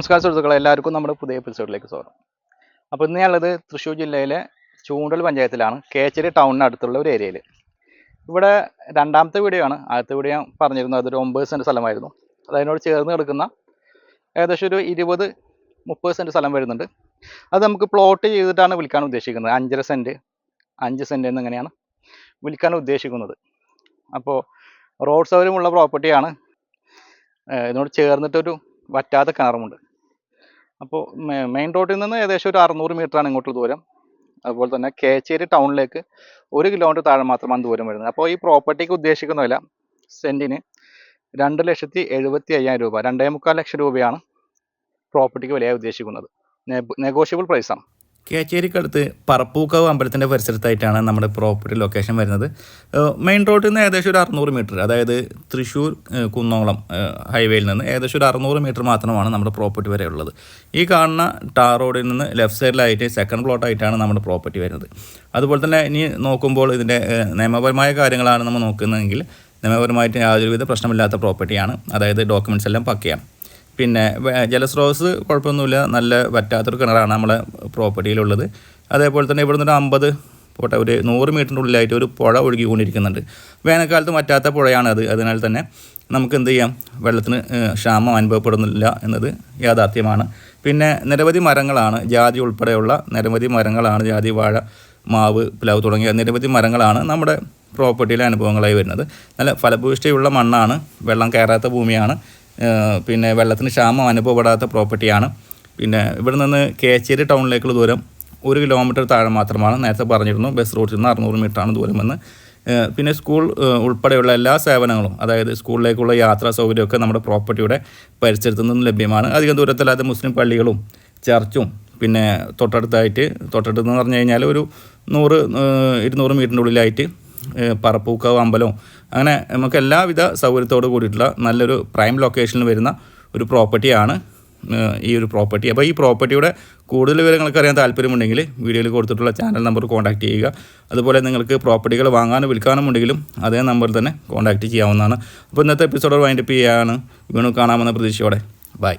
നമസ്കാരം സുഹൃത്തുക്കളെ, എല്ലാവർക്കും നമ്മുടെ പുതിയ എപ്പിസോഡിലേക്ക് സ്വാഗതം. അപ്പോൾ ഇന്ന് ഞാനുള്ളത് തൃശ്ശൂർ ജില്ലയിലെ ചൂണ്ടൽ പഞ്ചായത്തിലാണ്, കേച്ചേരി ടൗണിന് അടുത്തുള്ള ഒരു ഏരിയയിൽ. ഇവിടെ രണ്ടാമത്തെ വീഡിയോ ആണ്. ആദ്യത്തെ വീഡിയോ ഞാൻ പറഞ്ഞിരുന്നു അതൊരു 9 സെൻറ്റ് സ്ഥലമായിരുന്നു. അതിനോട് ചേർന്ന് കിടക്കുന്ന ഏകദേശം ഒരു 20-30 സെൻറ്റ് സ്ഥലം വരുന്നുണ്ട്. അത് നമുക്ക് പ്ലോട്ട് ചെയ്തിട്ടാണ് വിൽക്കാൻ ഉദ്ദേശിക്കുന്നത്. 5.5 സെൻറ്റ് 5 സെൻറ്റ് എന്നിങ്ങനെയാണ് വിൽക്കാൻ ഉദ്ദേശിക്കുന്നത്. അപ്പോൾ റോഡ് സൗകര്യമുള്ള പ്രോപ്പർട്ടിയാണ്. ഇതിനോട് ചേർന്നിട്ടൊരു വറ്റാത്ത കിണറുമുണ്ട്. അപ്പോൾ മെയിൻ റോഡിൽ നിന്ന് ഏകദേശം ഒരു 600 മീറ്ററാണ് ഇങ്ങോട്ട് ദൂരം. അതുപോലെ തന്നെ കേച്ചേരി ടൗണിലേക്ക് 1 കിലോമീറ്റർ താഴെ മാത്രമാണ് ദൂരം വരുന്നത്. അപ്പോൾ ഈ പ്രോപ്പർട്ടിക്ക് ഉദ്ദേശിക്കുന്ന വില സെൻറ്റിന് 2,75,000 രൂപ, 2.25 ലക്ഷം രൂപയാണ് പ്രോപ്പർട്ടിക്ക് വിലയായി ഉദ്ദേശിക്കുന്നത്. നെഗോഷ്യബിൾ പ്രൈസാണ്. കേച്ചേരിക്കടുത്ത് പറപ്പൂക്കാവ് അമ്പലത്തിൻ്റെ പരിസരത്തായിട്ടാണ് നമ്മുടെ പ്രോപ്പർട്ടി ലൊക്കേഷൻ വരുന്നത്. മെയിൻ റോഡിൽ നിന്ന് ഏകദേശം ഒരു 600 മീറ്റർ, അതായത് തൃശ്ശൂർ കുന്നംകുളം ഹൈവേയിൽ നിന്ന് ഏകദേശം ഒരു 600 മീറ്റർ മാത്രമാണ് നമ്മുടെ പ്രോപ്പർട്ടി വരെ ഉള്ളത്. ഈ കാണുന്ന ടാർ റോഡിൽ നിന്ന് ലെഫ്റ്റ് സൈഡിലായിട്ട് സെക്കൻഡ് പ്ലോട്ടായിട്ടാണ് നമ്മുടെ പ്രോപ്പർട്ടി വരുന്നത്. അതുപോലെ തന്നെ ഇനി നോക്കുമ്പോൾ ഇതിൻ്റെ നിയമപരമായ കാര്യങ്ങളാണ് നമ്മൾ നോക്കുന്നതെങ്കിൽ നിയമപരമായിട്ട് യാതൊരുവിധ പ്രശ്നമില്ലാത്ത പ്രോപ്പർട്ടിയാണ്. അതായത് ഡോക്യുമെൻറ്റ്സ് എല്ലാം പക്കയാണ്. പിന്നെ ജലസ്രോതസ് കുഴപ്പമൊന്നുമില്ല, നല്ല വറ്റാത്തൊരു കിണറാണ് നമ്മളെ പ്രോപ്പർട്ടിയിലുള്ളത്. അതേപോലെ തന്നെ ഇവിടെ നിന്ന് ഒരു 100 മീറ്ററിൻ്റെ ഉള്ളിലായിട്ട് ഒരു പുഴ ഒഴുകിക്കൊണ്ടിരിക്കുന്നുണ്ട്. വേനൽക്കാലത്ത് വറ്റാത്ത പുഴയാണത്. അതിനാൽ തന്നെ നമുക്ക് എന്ത് ചെയ്യാം, വെള്ളത്തിന് ക്ഷാമം അനുഭവപ്പെടുന്നില്ല എന്നത് യാഥാർത്ഥ്യമാണ്. പിന്നെ നിരവധി മരങ്ങളാണ്, ജാതി ഉൾപ്പെടെയുള്ള നിരവധി മരങ്ങളാണ്, ജാതി, വാഴ, മാവ്, പ്ലാവ് തുടങ്ങിയ നിരവധി മരങ്ങളാണ് നമ്മുടെ പ്രോപ്പർട്ടിയിലെ അനുഭവങ്ങളായി വരുന്നത്. നല്ല ഫലഭൂയിഷ്ഠിയുള്ള മണ്ണാണ്, വെള്ളം കയറാത്ത ഭൂമിയാണ്, പിന്നെ വെള്ളത്തിന് ക്ഷാമം അനുഭവപ്പെടാത്ത പ്രോപ്പർട്ടിയാണ്. പിന്നെ ഇവിടെ നിന്ന് കേച്ചേരി ടൗണിലേക്കുള്ള ദൂരം 1 കിലോമീറ്റർ താഴെ മാത്രമാണ്. നേരത്തെ പറഞ്ഞിരുന്നു ബസ് റൂട്ടിൽ നിന്ന് 600 മീറ്ററാണ് ദൂരമെന്ന്. പിന്നെ സ്കൂൾ ഉൾപ്പെടെയുള്ള എല്ലാ സേവനങ്ങളും, അതായത് സ്കൂളിലേക്കുള്ള യാത്രാ സൗകര്യമൊക്കെ നമ്മുടെ പ്രോപ്പർട്ടിയുടെ പരിസരത്തു നിന്നും ലഭ്യമാണ്. അധികം ദൂരത്തല്ലാതെ മുസ്ലിം പള്ളികളും ചർച്ചും പിന്നെ തൊട്ടടുത്തെന്ന് പറഞ്ഞു കഴിഞ്ഞാൽ ഒരു 100-200 മീറ്ററിൻ്റെ ഉള്ളിലായിട്ട് പറപ്പൂക്കാവ് അമ്പലവും, അങ്ങനെ നമുക്ക് എല്ലാവിധ സൗകര്യത്തോട് കൂടിയിട്ടുള്ള നല്ലൊരു പ്രൈം ലൊക്കേഷനിൽ വരുന്ന ഒരു പ്രോപ്പർട്ടിയാണ് ഈ ഒരു പ്രോപ്പർട്ടി. അപ്പോൾ ഈ പ്രോപ്പർട്ടിയുടെ കൂടുതൽ വിവരങ്ങൾക്ക് അറിയാൻ താല്പര്യമുണ്ടെങ്കിൽ വീഡിയോയിൽ കൊടുത്തിട്ടുള്ള ചാനൽ നമ്പർ കോൺടാക്റ്റ് ചെയ്യുക. അതുപോലെ നിങ്ങൾക്ക് പ്രോപ്പർട്ടികൾ വാങ്ങാനും വിൽക്കാനും ഉണ്ടെങ്കിലും അതേ നമ്പറിൽ തന്നെ കോൺടാക്റ്റ് ചെയ്യാവുന്നതാണ്. അപ്പോൾ ഇന്നത്തെ എപ്പിസോഡ് വൈൻഡപ്പ് ചെയ്യുകയാണ്. വീണ്ടും കാണാമെന്ന പ്രതീക്ഷയോടെ. ബൈ.